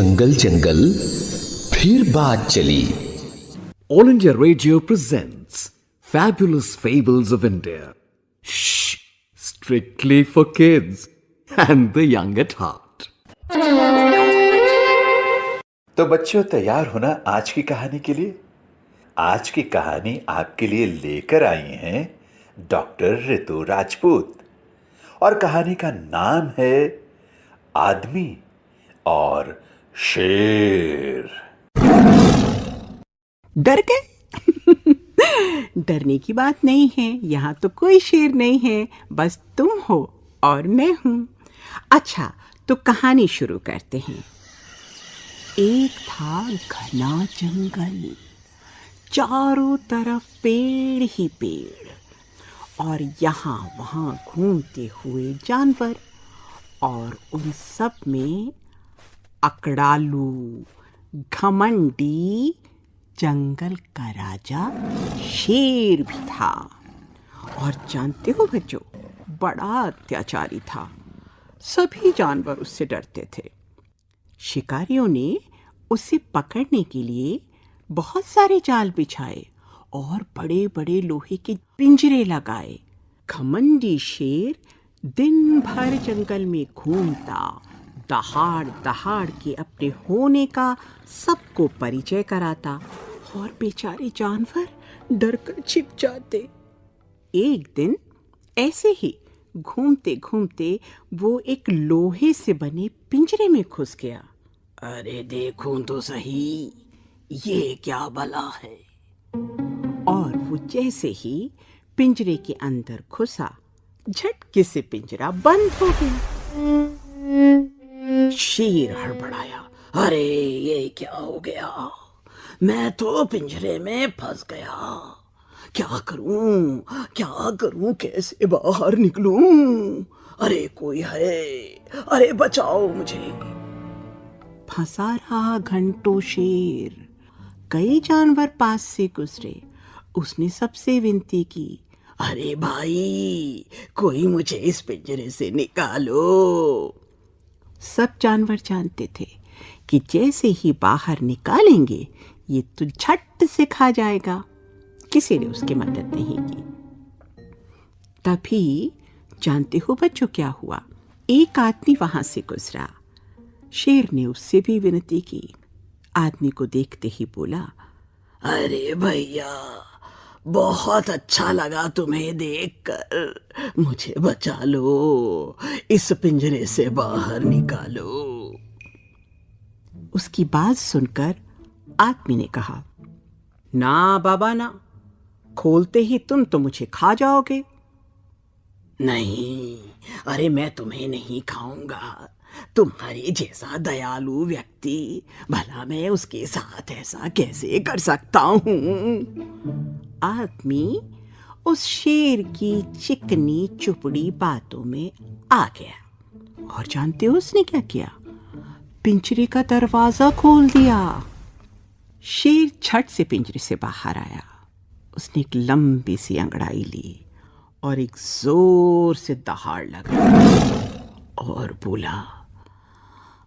जंगल जंगल फिर बात चली। All India Radio presents Fabulous Fables of India. Shh! Strictly for kids and the young at heart. तो बच्चों, तैयार हो ना आज की कहानी के लिए? आज की कहानी आपके लिए लेकर आई हैं डॉक्टर रितु राजपूत, और कहानी का नाम है आदमी और शेर। डर गए? डरने की बात नहीं है, यहाँ तो कोई शेर नहीं है, बस तुम हो और मैं हूँ। अच्छा, तो कहानी शुरू करते हैं। एक था घना जंगल, चारों तरफ पेड़ ही पेड़, और यहाँ वहाँ घूमते हुए जानवर, और उन सब में अकड़ालू, घमंडी जंगल का राजा शेर भी था। और जानते हो बच्चों, बड़ा अत्याचारी था। सभी जानवर उससे डरते थे। शिकारियों ने उसे पकड़ने के लिए बहुत सारे जाल बिछाए और बड़े बड़े लोहे के पिंजरे लगाए। घमंडी शेर दिन भर जंगल में घूमता, दहाड़ दहाड़ के अपने होने का सबको परिचय कराता, और बेचारे जानवर डर कर छिप जाते। एक दिन ऐसे ही घूमते घूमते वो एक लोहे से बने पिंजरे में घुस गया। अरे देखूं तो सही, ये क्या बला है। और वो जैसे ही पिंजरे के अंदर घुसा, झटके से पिंजरा बंद हो गया। शेर हड़बड़ाया, अरे ये क्या हो गया, मैं तो पिंजरे में फंस गया, क्या करूं, कैसे बाहर निकलूं, अरे कोई है, अरे बचाओ मुझे। फंसा रहा घंटों शेर। कई जानवर पास से गुजरे। उसने सबसे विनती की, अरे भाई, कोई मुझे इस पिंजरे से निकालो। सब जानवर जानते थे कि जैसे ही बाहर निकालेंगे ये तो झट से खा जाएगा। किसी ने उसकी मदद नहीं की। तभी जानते हो बच्चों क्या हुआ? एक आदमी वहां से गुजरा। शेर ने उससे भी विनती की। आदमी को देखते ही बोला, अरे भैया, बहुत अच्छा लगा तुम्हें देखकर, मुझे बचा लो, इस पिंजरे से बाहर निकालो। उसकी बात सुनकर आदमी ने कहा, ना बाबा ना, खोलते ही तुम तो मुझे खा जाओगे। नहीं, अरे मैं तुम्हें नहीं खाऊंगा, तुम्हारे जैसा दयालु व्यक्ति, भला मैं उसके साथ ऐसा कैसे कर सकता हूँ। आदमी उस शेर की चिकनी चुपड़ी बातों में आ गया, और जानते हो उसने क्या किया? पिंजरे का दरवाजा खोल दिया। शेर झट से पिंजरे से बाहर आया। उसने एक लंबी सी अंगड़ाई ली और एक जोर से दहाड़ लगा और बोला,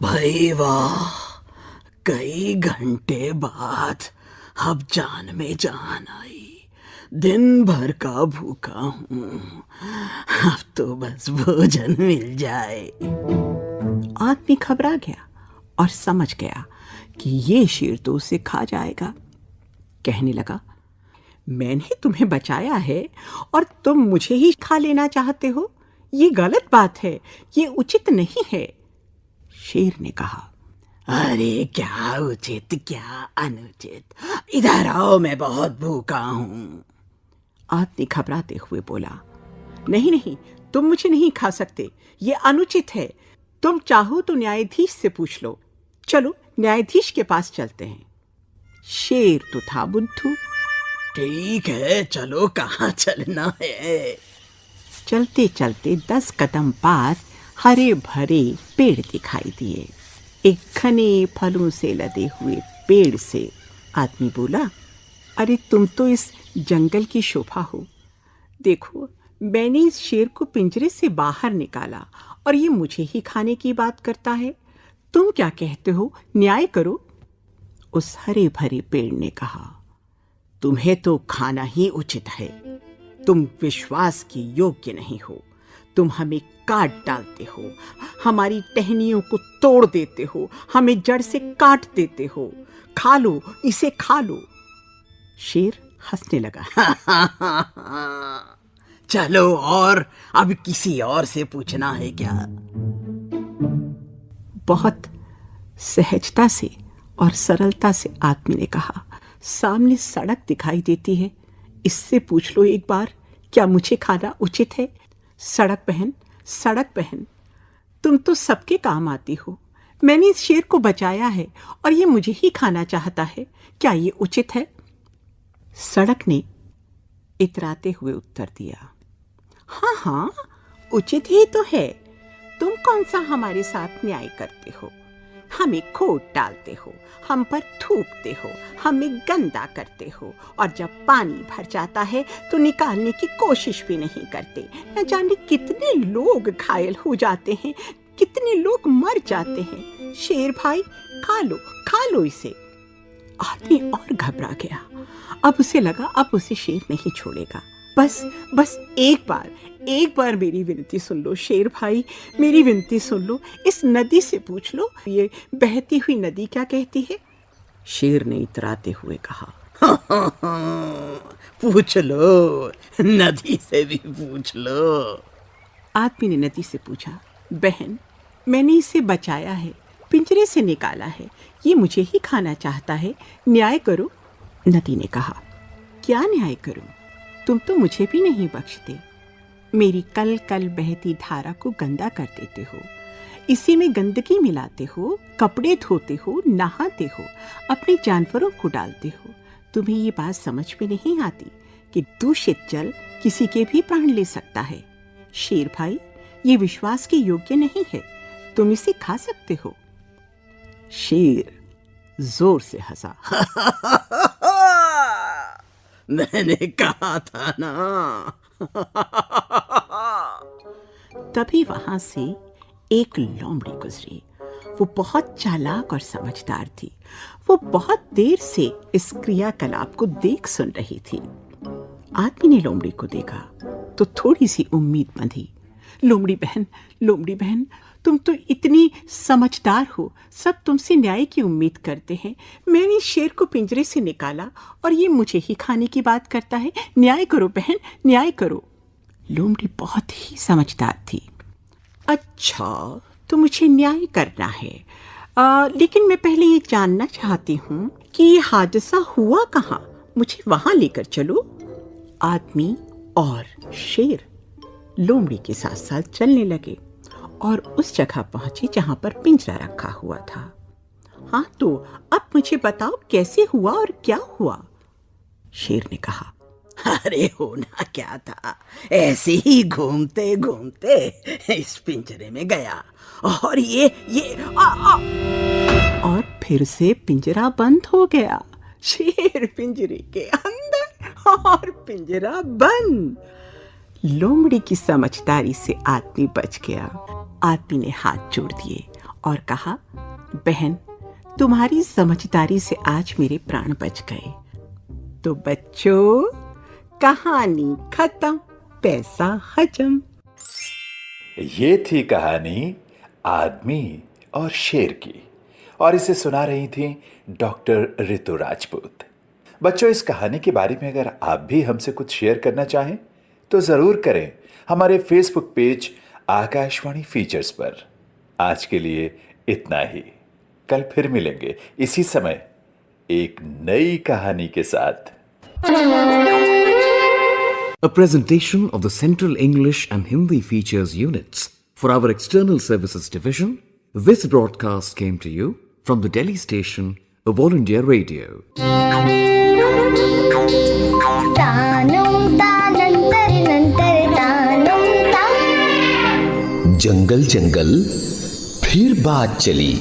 भाई वाह, कई घंटे बाद अब जान में जान आई। दिन भर का भूखा हूं, अब तो बस भोजन मिल जाए। आदमी घबरा गया और समझ गया कि ये शेर तो उसे खा जाएगा। कहने लगा, मैंने तुम्हें बचाया है और तुम मुझे ही खा लेना चाहते हो, ये गलत बात है, ये उचित नहीं है। शेर ने कहा, अरे क्या उचित क्या अनुचित, इधर आओ, मैं बहुत भूखा हूं। आदमी घबराते हुए बोला, नहीं नहीं, तुम मुझे नहीं खा सकते, ये अनुचित है। तुम चाहो तो न्यायाधीश से पूछ लो। चलो न्यायाधीश के पास चलते हैं। शेर तो था बुद्धू। ठीक है, चलो, कहाँ चलना है? चलते चलते 10 कदम बाद हरे भरे पेड़ दिखाई दिए। एक घने फलों से लदे हुए पेड़ से आदमी बोला, अरे तुम तो इस जंगल की शोभा हो। देखो, मैंने इस शेर को पिंजरे से बाहर निकाला और ये मुझे ही खाने की बात करता है। तुम क्या कहते हो, न्याय करो। उस हरे भरे पेड़ ने कहा, तुम्हें तो खाना ही उचित है। तुम विश्वास के योग्य नहीं हो। तुम हमें काट डालते हो, हमारी टहनियों को तोड़ देते हो, हमें जड़ से काट देते हो। खा लो, इसे खा लो। शेर हंसने लगा। चलो, और अब किसी और से पूछना है क्या? बहुत सहजता से और सरलता से आदमी ने कहा, सामने सड़क दिखाई देती है, इससे पूछ लो एक बार, क्या मुझे खाना उचित है? सड़क बहन, तुम तो सबके काम आती हो। मैंने इस शेर को बचाया है और ये मुझे ही खाना चाहता है, क्या ये उचित है? सड़क ने इतराते हुए उत्तर दिया, हाँ हाँ, उचित ही तो है। तुम कौन सा हमारे साथ न्याय करते हो? हमें खोट डालते हो, हम पर थूकते हो, हमें गंदा करते हो, और जब पानी भर जाता है तो निकालने की कोशिश भी नहीं करते। न जाने कितने लोग घायल हो जाते हैं, कितने लोग मर जाते हैं। शेर भाई, खा लो इसे। आदमी और घबरा गया। अब उसे लगा अब उसे शेर नहीं छोड़ेगा। बस एक बार मेरी विनती सुन लो शेर भाई, मेरी विनती सुन लो। इस नदी से पूछ लो, ये बहती हुई नदी क्या कहती है? शेर ने इतराते हुए कहा, पूछ लो, नदी से भी पूछ लो। आदमी ने नदी से पूछा, बहन, मैंने इसे बचाया है, पिंजरे से निकाला है, ये मुझे ही खाना चाहता है, न्याय करो। नदी ने कहा, क्या न्याय करूं? तुम तो मुझे भी नहीं बख्शते। मेरी कल कल बहती धारा को गंदा कर देते हो, इसी में गंदगी मिलाते हो, कपड़े धोते हो, नहाते हो, अपने जानवरों को डालते हो। तुम्हें ये बात समझ में नहीं आती कि दूषित जल किसी के भी प्राण ले सकता है। शेर भाई, ये विश्वास के योग्य नहीं है, तुम इसे खा सकते हो। शेर जोर से हंसा। मैंने कहा था ना। तभी वहां से एक लोमड़ी गुजरी। वो बहुत चालाक और समझदार थी। वो बहुत देर से इस क्रियाकलाप को देख सुन रही थी। आदमी ने लोमड़ी को देखा तो थोड़ी सी उम्मीद बंधी। लोमड़ी बहन, तुम तो इतनी समझदार हो, सब तुमसे न्याय की उम्मीद करते हैं। मैंने शेर को पिंजरे से निकाला और ये मुझे ही खाने की बात करता है। न्याय करो बहन, न्याय करो। लोमड़ी बहुत ही समझदार थी। अच्छा, तो मुझे न्याय करना है, लेकिन मैं पहले ये जानना चाहती हूँ कि ये हादसा हुआ कहाँ, मुझे वहां लेकर चलो। आदमी और शेर लोमड़ी के साथ साथ चलने लगे और उस जगह पहुंचे जहां पर पिंजरा रखा हुआ था। हाँ, तो अब मुझे बताओ कैसे हुआ और क्या हुआ? शेर ने कहा, अरे होना क्या था, ऐसे ही घूमते घूमते इस पिंजरे में गया और ये और फिर से पिंजरा बंद हो गया। शेर पिंजरे के अंदर और पिंजरा बंद। लोमड़ी की समझदारी से आदमी बच गया। आदमी ने हाथ जोड़ दिए और कहा, बहन, तुम्हारी समझदारी से आज मेरे प्राण बच गए। तो बच्चों, कहानी खत्म, पैसा हजम। ये थी कहानी आदमी और शेर की, और इसे सुना रही थी डॉक्टर ऋतु राजपूत। बच्चों, इस कहानी के बारे में अगर आप भी हमसे कुछ शेयर करना चाहें तो ज़रूर करें हमारे फेसबुक पेज आकाशवाणी फीचर्स पर। आज के लिए इतना ही। कल फिर मिलेंगे इसी समय एक नई कहानी के साथ। A presentation of the Central English and Hindi Features units for our External Services Division. This broadcast came to you from the Delhi station of All India Radio. जंगल जंगल फिर बात चली।